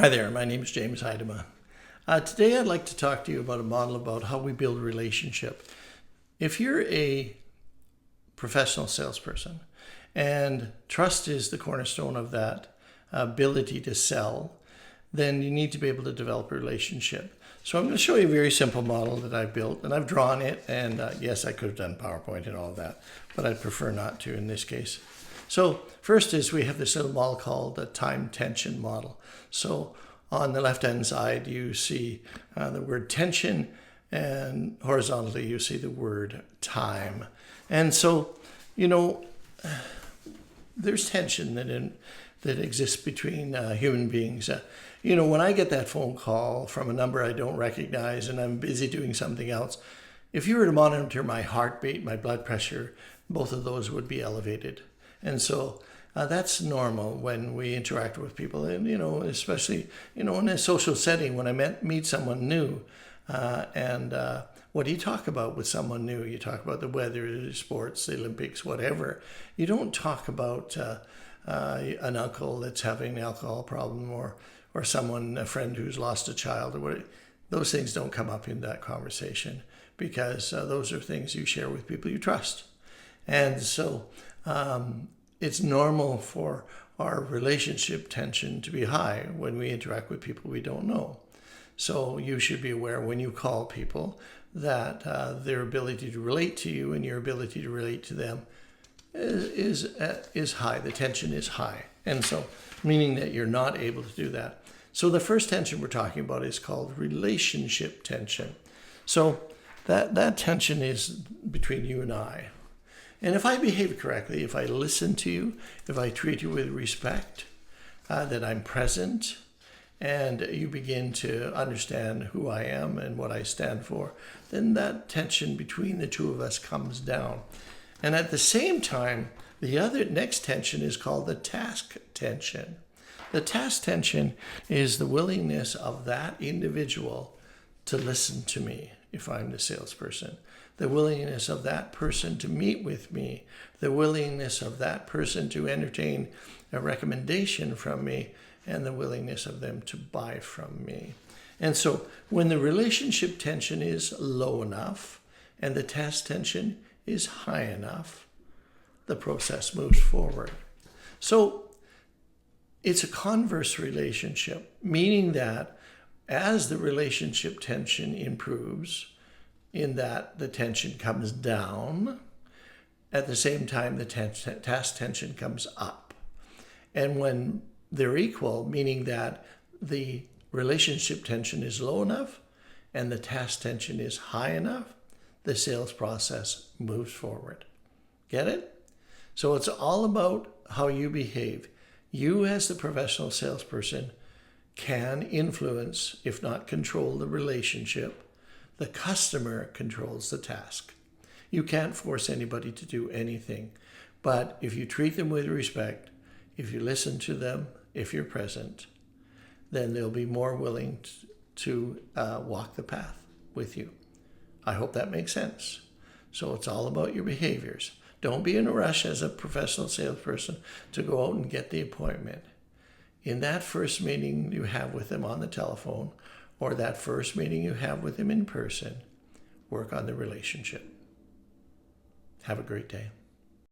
Hi there, my name is James Heidema. Today I'd like to talk to you about a model about how we build a relationship. If you're a professional salesperson and trust is the cornerstone of that ability to sell, then you need to be able to develop a relationship. So I'm going to show you a very simple model that I've built, and I've drawn it, and yes, I could have done PowerPoint and all of that, but I'd prefer not to in this case. So first is we have this little model called the time tension model. So on the left-hand side, you see the word tension, and horizontally, you see the word time. And so, there's tension that exists between human beings. When I get that phone call from a number I don't recognize and I'm busy doing something else, if you were to monitor my heartbeat, my blood pressure, both of those would be elevated. And so that's normal when we interact with people, and especially in a social setting when I meet someone new. What do you talk about with someone new? You talk about the weather, sports, the Olympics, whatever. You don't talk about an uncle that's having an alcohol problem, or a friend who's lost a child, or what. Those things don't come up in that conversation because those are things you share with people you trust. And so it's normal for our relationship tension to be high when we interact with people we don't know. So you should be aware when you call people that their ability to relate to you and your ability to relate to them is high. The tension is high. And so meaning that you're not able to do that. So the first tension we're talking about is called relationship tension. So that tension is between you and I. And if I behave correctly, if I listen to you, if I treat you with respect, that I'm present, and you begin to understand who I am and what I stand for, then that tension between the two of us comes down. And at the same time, the other next tension is called the task tension. The task tension is the willingness of that individual to listen to me if I'm the salesperson, the willingness of that person to meet with me, the willingness of that person to entertain a recommendation from me, and the willingness of them to buy from me. And so when the relationship tension is low enough and the task tension is high enough, the process moves forward. So it's a converse relationship, meaning that as the relationship tension improves, in that the tension comes down, at the same time the task tension comes up. And when they're equal, meaning that the relationship tension is low enough and the task tension is high enough, the sales process moves forward. Get it? So it's all about how you behave. You as the professional salesperson can influence, if not control, the relationship. The customer controls the task. You can't force anybody to do anything, but if you treat them with respect, if you listen to them, if you're present, then they'll be more willing to walk the path with you. I hope that makes sense. So it's all about your behaviors. Don't be in a rush as a professional salesperson to go out and get the appointment. In that first meeting you have with them on the telephone, or that first meeting you have with them in person, work on the relationship. Have a great day.